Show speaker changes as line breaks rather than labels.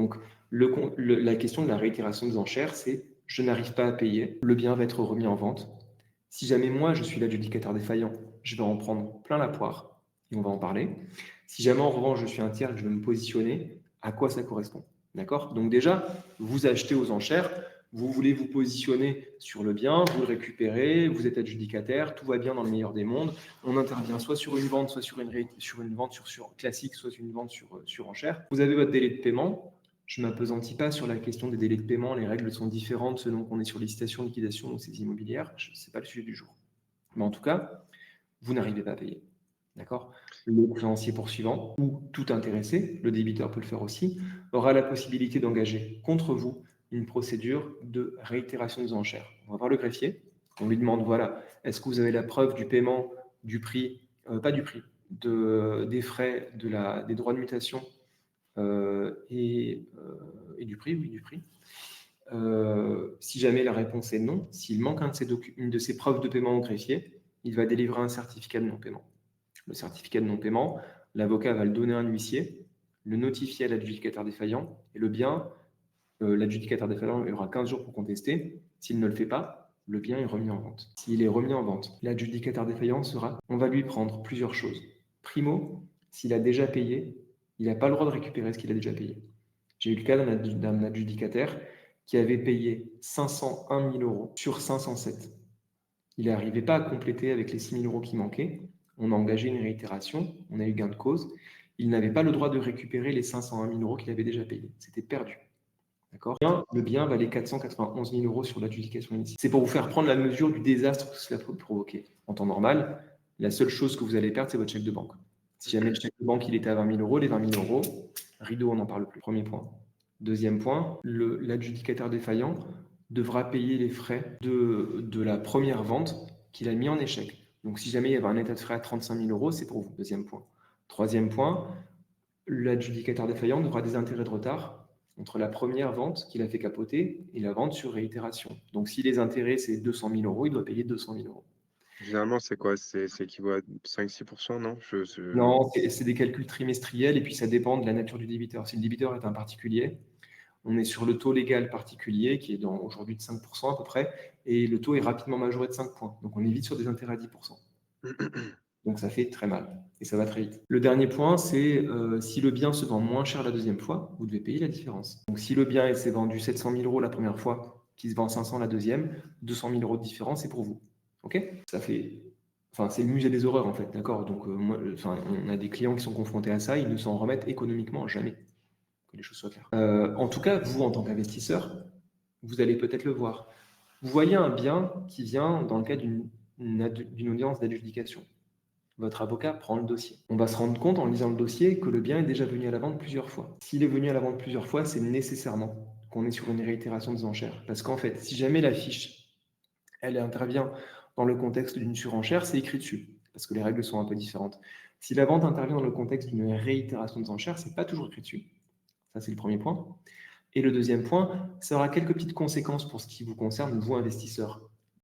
Donc, la question de la réitération des enchères, c'est je n'arrive pas à payer, le bien va être remis en vente. Si jamais moi, je suis l'adjudicateur défaillant, je vais en prendre plein la poire et on va en parler. Si jamais en revanche, je suis un tiers et que je veux me positionner, à quoi ça correspond? D'accord? Donc déjà, vous achetez aux enchères, vous voulez vous positionner sur le bien, vous le récupérez, vous êtes adjudicataire, tout va bien dans le meilleur des mondes. On intervient soit sur une vente, soit sur une vente classique, soit sur une vente sur enchère. Vous avez votre délai de paiement. Je ne m'appesantis pas sur la question des délais de paiement. Les règles sont différentes selon qu'on est sur licitation, liquidation ou saisie immobilière. Ce n'est pas le sujet du jour. Mais en tout cas, vous n'arrivez pas à payer. D'accord? Le créancier poursuivant ou tout intéressé, le débiteur peut le faire aussi, aura la possibilité d'engager contre vous une procédure de réitération des enchères. On va voir le greffier. On lui demande, voilà, est-ce que vous avez la preuve du paiement du prix, pas du prix, des frais, des droits de mutation et du prix, oui, du prix. Si jamais la réponse est non, s'il manque une de ces preuves de paiement au greffier, il va délivrer un certificat de non-paiement. Le certificat de non-paiement, l'avocat va le donner à un huissier, le notifier à l'adjudicataire défaillant, et le bien, l'adjudicataire défaillant aura 15 jours pour contester. S'il ne le fait pas, le bien est remis en vente. S'il est remis en vente, l'adjudicataire défaillant on va lui prendre plusieurs choses. Primo, s'il a déjà payé, il n'a pas le droit de récupérer ce qu'il a déjà payé. J'ai eu le cas d'un adjudicataire qui avait payé 501 000 euros sur 507. Il n'arrivait pas à compléter avec les 6 000 euros qui manquaient. On a engagé une réitération, on a eu gain de cause. Il n'avait pas le droit de récupérer les 501 000 euros qu'il avait déjà payés. C'était perdu. D'accord? Le bien valait 491 000 euros sur l'adjudication initiale. C'est pour vous faire prendre la mesure du désastre que cela peut provoquer. En temps normal, la seule chose que vous allez perdre, c'est votre chèque de banque. Si jamais le chèque de banque il était à 20 000 euros, les 20 000 euros, rideau, on n'en parle plus. Premier point. Deuxième point, l'adjudicataire défaillant devra payer les frais de la première vente qu'il a mis en échec. Donc, si jamais il y avait un état de frais à 35 000 euros, c'est pour vous. Deuxième point. Troisième point, l'adjudicataire défaillant devra des intérêts de retard entre la première vente qu'il a fait capoter et la vente sur réitération. Donc, si les intérêts, c'est 200 000 euros, il doit payer 200 000 euros.
Généralement, c'est quoi? C'est équivaut à 5-6%, non?
Non, c'est des calculs trimestriels et puis ça dépend de la nature du débiteur. Si le débiteur est un particulier, on est sur le taux légal particulier qui est aujourd'hui de 5% à peu près et le taux est rapidement majoré de 5 points. Donc, on est vite sur des intérêts à 10%. Donc, ça fait très mal et ça va très vite. Le dernier point, c'est si le bien se vend moins cher la deuxième fois, vous devez payer la différence. Donc, si le bien s'est vendu 700 000 euros la première fois, qui se vend 500 la deuxième, 200 000 euros de différence, c'est pour vous. OK? Ça fait... Enfin, c'est le musée des horreurs, en fait, d'accord? Donc, on a des clients qui sont confrontés à ça, ils ne s'en remettent économiquement jamais. Que les choses soient claires. En tout cas, vous, en tant qu'investisseur, vous allez peut-être le voir. Vous voyez un bien qui vient dans le cadre d'une audience d'adjudication. Votre avocat prend le dossier. On va se rendre compte en lisant le dossier que le bien est déjà venu à la vente plusieurs fois. S'il est venu à la vente plusieurs fois, c'est nécessairement qu'on est sur une réitération des enchères. Parce qu'en fait, si jamais la fiche, elle intervient dans le contexte d'une surenchère, c'est écrit dessus, parce que les règles sont un peu différentes. Si la vente intervient dans le contexte d'une réitération des enchères, c'est pas toujours écrit dessus. Ça, c'est le premier point. Et le deuxième point, ça aura quelques petites conséquences pour ce qui vous concerne, vous, investisseurs.